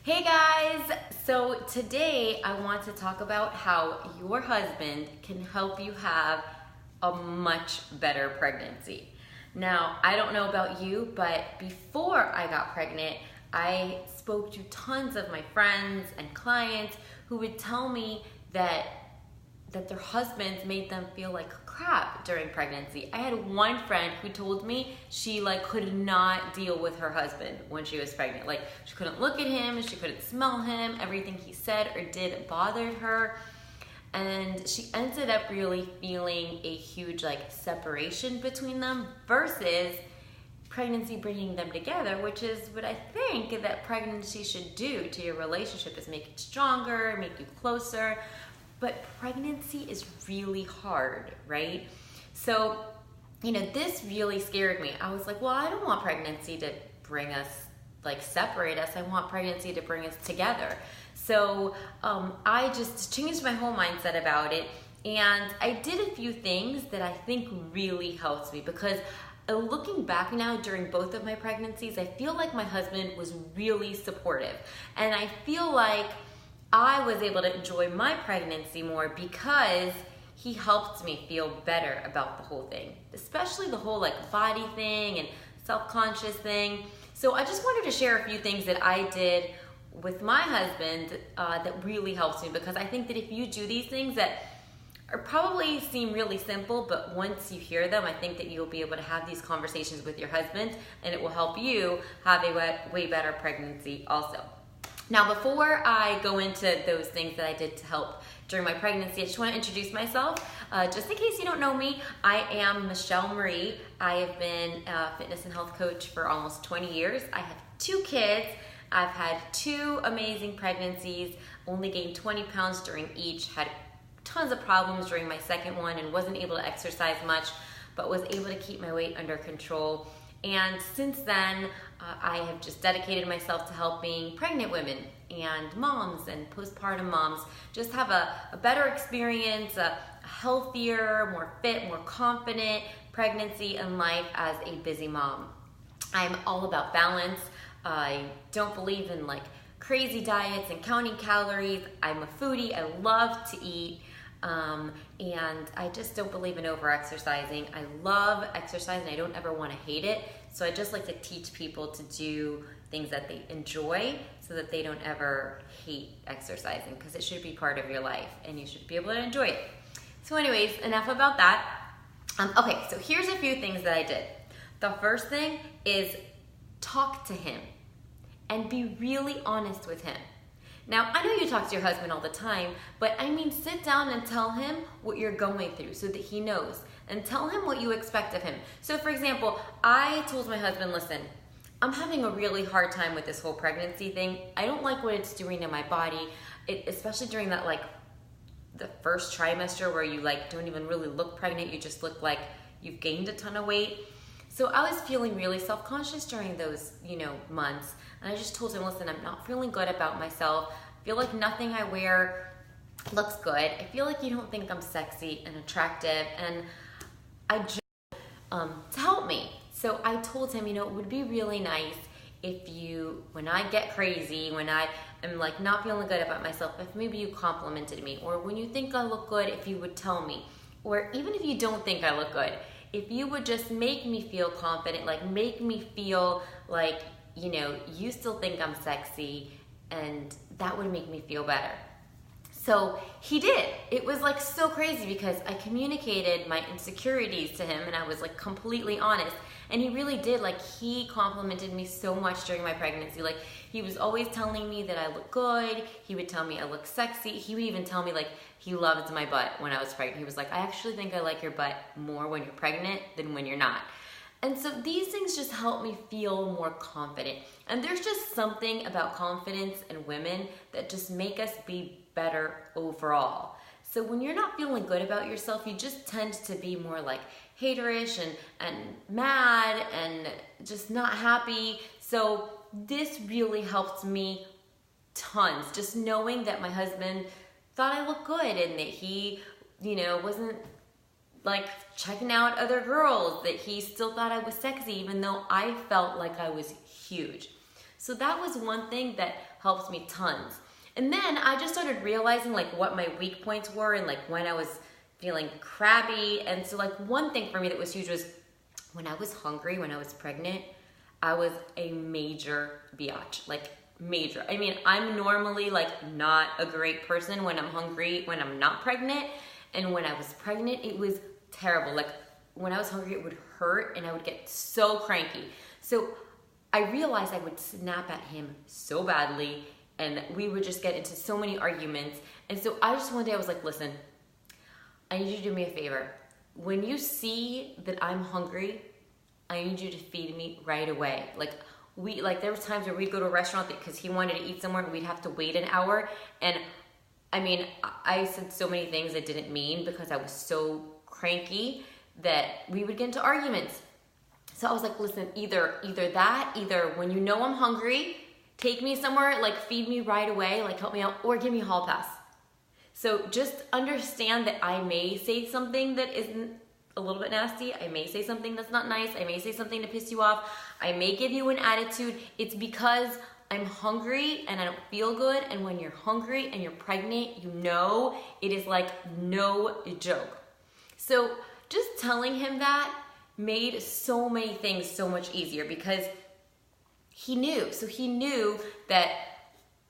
Hey guys! So today I want to talk about how your husband can help you have a much better pregnancy. Now, I don't know about you, but before I got pregnant, I spoke to tons of my friends and clients who would tell me that their husbands made them feel like crap during pregnancy. I had one friend who told me she could not deal with her husband when she was pregnant. She couldn't look at him, she couldn't smell him, everything he said or did bothered her. And she ended up really feeling a huge separation between them versus pregnancy bringing them together, which is what I think that pregnancy should do to your relationship, is make it stronger, make you closer. But pregnancy is really hard, right? So, this really scared me. I was like, well, I don't want pregnancy to bring us, separate us. I want pregnancy to bring us together. So I just changed my whole mindset about it. And I did a few things that I think really helped me, because looking back now during both of my pregnancies, I feel like my husband was really supportive. And I feel like I was able to enjoy my pregnancy more because he helped me feel better about the whole thing, especially the whole body thing and self-conscious thing. So I just wanted to share a few things that I did with my husband that really helps me, because I think that if you do these things that are probably seem really simple, but once you hear them, I think that you'll be able to have these conversations with your husband, and it will help you have a way better pregnancy also. Now, before I go into those things that I did to help during my pregnancy, I just want to introduce myself. Just in case you don't know me, I am Michelle Marie. I have been a fitness and health coach for almost 20 years. I have 2 kids. I've had 2 amazing pregnancies, only gained 20 pounds during each, had tons of problems during my second one and wasn't able to exercise much, but was able to keep my weight under control. And since then, I have just dedicated myself to helping pregnant women and moms and postpartum moms just have a better experience, a healthier, more fit, more confident pregnancy and life as a busy mom. I'm all about balance. I don't believe in crazy diets and counting calories. I'm a foodie. I love to eat. And I just don't believe in over-exercising. I love exercise and I don't ever want to hate it. So I just like to teach people to do things that they enjoy so that they don't ever hate exercising, because it should be part of your life and you should be able to enjoy it. So anyways, enough about that. Okay, so here's a few things that I did. The first thing is talk to him and be really honest with him. Now, I know you talk to your husband all the time, but I mean, sit down and tell him what you're going through so that he knows, and tell him what you expect of him. So for example, I told my husband, listen, I'm having a really hard time with this whole pregnancy thing. I don't like what it's doing to my body, especially during that the first trimester where you don't even really look pregnant, you just look like you've gained a ton of weight. So I was feeling really self-conscious during those, months. And I just told him, listen, I'm not feeling good about myself. I feel like nothing I wear looks good. I feel like you don't think I'm sexy and attractive. And I just, to help me. So I told him, it would be really nice if when I get crazy, when I am not feeling good about myself, if maybe you complimented me. Or when you think I look good, if you would tell me. Or even if you don't think I look good, if you would just make me feel confident, make me feel you still think I'm sexy, and that would make me feel better. So he did. It was so crazy because I communicated my insecurities to him and I was completely honest. And he really did. He complimented me so much during my pregnancy. He was always telling me that I look good. He would tell me I look sexy. He would even tell me he loved my butt when I was pregnant. He was like, I actually think I like your butt more when you're pregnant than when you're not. And so these things just help me feel more confident. And there's just something about confidence and women that just make us be better overall. So when you're not feeling good about yourself, you just tend to be more haterish and mad and just not happy. So this really helped me tons, just knowing that my husband thought I looked good and that he, wasn't checking out other girls, that he still thought I was sexy, even though I felt like I was huge. So that was one thing that helps me tons. And then I just started realizing like what my weak points were and like when I was feeling crabby. And so like one thing for me that was huge was when I was hungry, when I was pregnant, I was a major biatch, like major. I mean, I'm normally like not a great person when I'm hungry, when I'm not pregnant. And when I was pregnant, it was terrible. Like when I was hungry, it would hurt and I would get so cranky. So I realized I would snap at him so badly and we would just get into so many arguments. And so I just one day I was like, listen, I need you to do me a favor. When you see that I'm hungry, I need you to feed me right away. Like there was times where we'd go to a restaurant because he wanted to eat somewhere and we'd have to wait an hour. And I mean, I said so many things I didn't mean because I was so cranky that we would get into arguments. So I was like, listen, either when you know I'm hungry, take me somewhere, like feed me right away, like help me out, or give me a hall pass. So just understand that I may say something that isn't a little bit nasty. I may say something that's not nice. I may say something to piss you off. I may give you an attitude. It's because I'm hungry and I don't feel good. And when you're hungry and you're pregnant, you know it is like no joke. So just telling him that made so many things so much easier because he knew. So he knew that,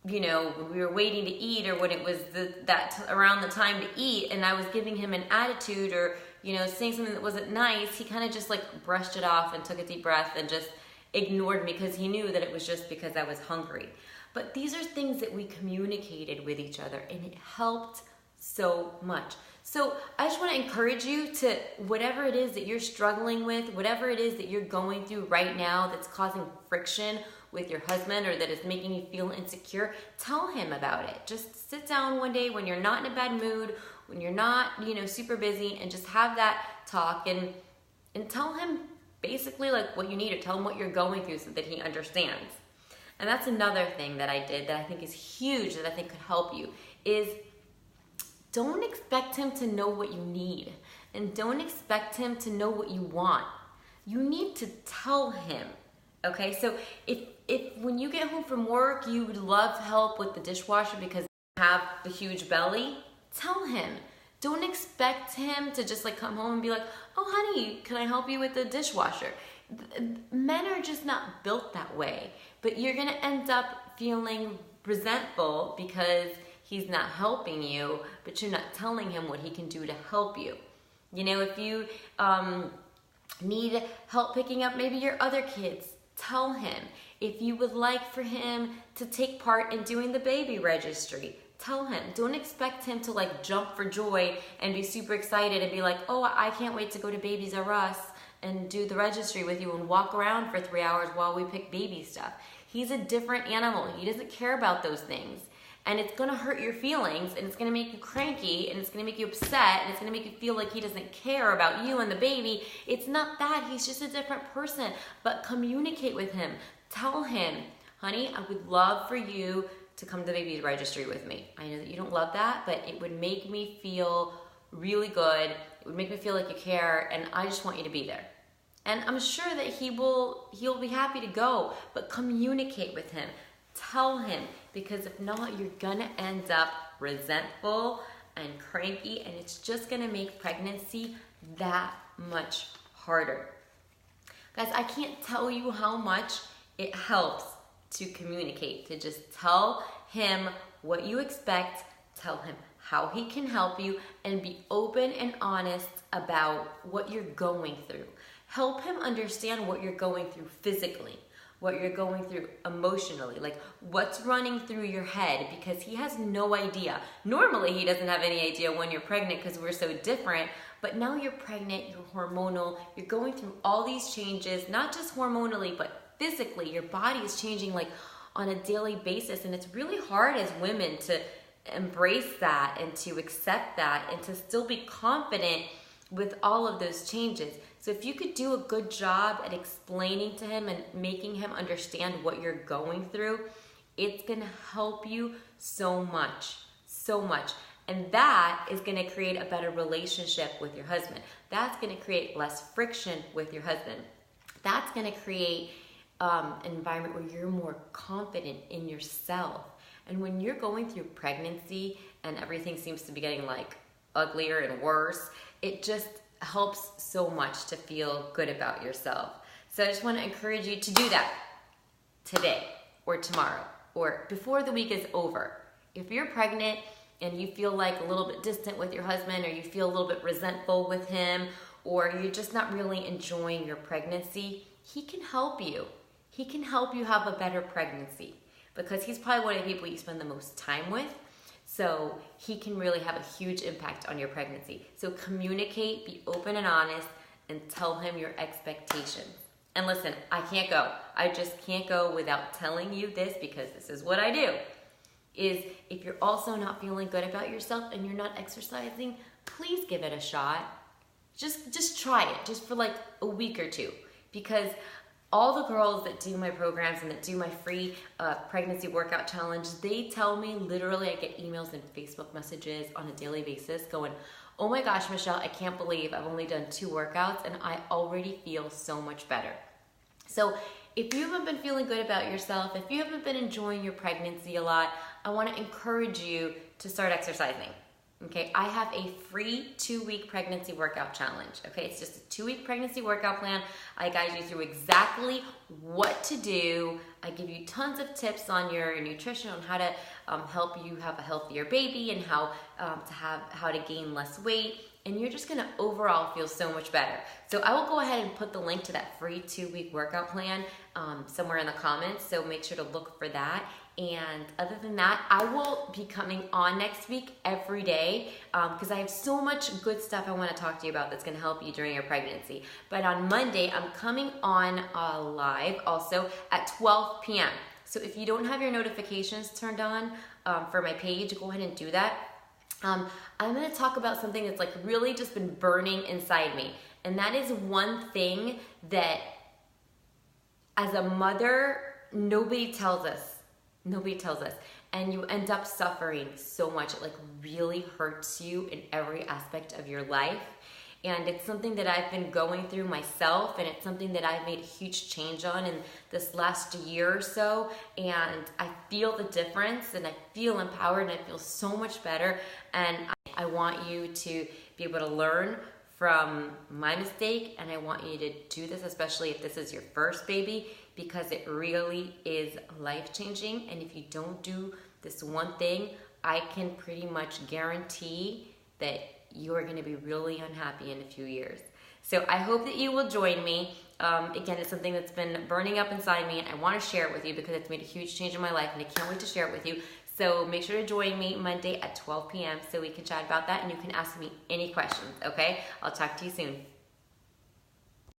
you know, when we were waiting to eat or when it was around the time to eat and I was giving him an attitude or, you know, saying something that wasn't nice, he kind of just like brushed it off and took a deep breath and just ignored me because he knew that it was just because I was hungry. But these are things that we communicated with each other and it helped so much. So I just want to encourage you to, whatever it is that you're struggling with, whatever it is that you're going through right now that's causing friction with your husband or that is making you feel insecure, tell him about it. Just sit down one day when you're not in a bad mood, when you're not, you know, super busy, and just have that talk and tell him basically like what you need, or tell him what you're going through so that he understands. And that's another thing that I did that I think is huge, that I think could help you, is don't expect him to know what you need and don't expect him to know what you want. You need to tell him, okay? So if when you get home from work, you would love help with the dishwasher because you have a huge belly, tell him. Don't expect him to just like come home and be like, oh honey, can I help you with the dishwasher? Men are just not built that way, but you're gonna end up feeling resentful because he's not helping you, but you're not telling him what he can do to help you. You know, if you need help picking up maybe your other kids, tell him. If you would like for him to take part in doing the baby registry, tell him. Don't expect him to like jump for joy and be super excited and be like, oh, I can't wait to go to Babies R Us and do the registry with you and walk around for 3 hours while we pick baby stuff. He's a different animal. He doesn't care about those things. And it's gonna hurt your feelings and it's gonna make you cranky and it's gonna make you upset and it's gonna make you feel like he doesn't care about you and the baby. It's not that, he's just a different person. But communicate with him. Tell him, honey, I would love for you to come to the baby registry with me. I know that you don't love that, but it would make me feel really good. It would make me feel like you care and I just want you to be there. And I'm sure that he'll be happy to go, but communicate with him. Tell him, because if not, you're gonna end up resentful and cranky and it's just gonna make pregnancy that much harder. Guys, I can't tell you how much it helps to communicate, to just tell him what you expect, tell him how he can help you, and be open and honest about what you're going through. Help him understand what you're going through physically, what you're going through emotionally, like what's running through your head, because he has no idea. Normally, he doesn't have any idea when you're pregnant because we're so different, but now you're pregnant, you're hormonal, you're going through all these changes, not just hormonally, but physically. Your body is changing like on a daily basis, and it's really hard as women to embrace that and to accept that and to still be confident with all of those changes. So if you could do a good job at explaining to him and making him understand what you're going through, it's gonna help you so much, so much. And that is gonna create a better relationship with your husband. That's gonna create less friction with your husband. That's gonna create environment where you're more confident in yourself. And when you're going through pregnancy and everything seems to be getting like uglier and worse, it just helps so much to feel good about yourself. So I just want to encourage you to do that today or tomorrow or before the week is over. If you're pregnant and you feel like a little bit distant with your husband, or you feel a little bit resentful with him, or you're just not really enjoying your pregnancy, he can help you. He can help you have a better pregnancy because he's probably one of the people you spend the most time with. So he can really have a huge impact on your pregnancy. So communicate, be open and honest, and tell him your expectations. And listen, I can't go. I just can't go without telling you this, because this is what I do. Is if you're also not feeling good about yourself and you're not exercising, please give it a shot. Just try it, just for like a week or two. Because all the girls that do my programs and that do my free pregnancy workout challenge, they tell me, literally, I get emails and Facebook messages on a daily basis going, oh my gosh, Michelle, I can't believe I've only done 2 workouts and I already feel so much better. So if you haven't been feeling good about yourself, if you haven't been enjoying your pregnancy a lot, I want to encourage you to start exercising. Okay, I have a free 2-week pregnancy workout challenge. Okay, it's just a 2-week pregnancy workout plan. I guide you through exactly what to do. I give you tons of tips on your nutrition, on how to help you have a healthier baby, and how to gain less weight. And you're just gonna overall feel so much better. So I will go ahead and put the link to that free 2-week workout plan somewhere in the comments. So make sure to look for that. And other than that, I will be coming on next week every day because I have so much good stuff I want to talk to you about that's going to help you during your pregnancy. But on Monday, I'm coming on live also at 12 p.m. So if you don't have your notifications turned on for my page, go ahead and do that. I'm going to talk about something that's like really just been burning inside me. And that is one thing that as a mother, nobody tells us. Nobody tells us. And you end up suffering so much. It like really hurts you in every aspect of your life. And it's something that I've been going through myself, and it's something that I've made a huge change on in this last year or so. And I feel the difference, and I feel empowered, and I feel so much better. And I want you to be able to learn from my mistake, and I want you to do this, especially if this is your first baby, because it really is life-changing. And if you don't do this one thing, I can pretty much guarantee that you are going to be really unhappy in a few years. So I hope that you will join me. Again, it's something that's been burning up inside me, and I want to share it with you because it's made a huge change in my life, and I can't wait to share it with you. So make sure to join me Monday at 12 p.m. so we can chat about that, and you can ask me any questions, okay? I'll talk to you soon.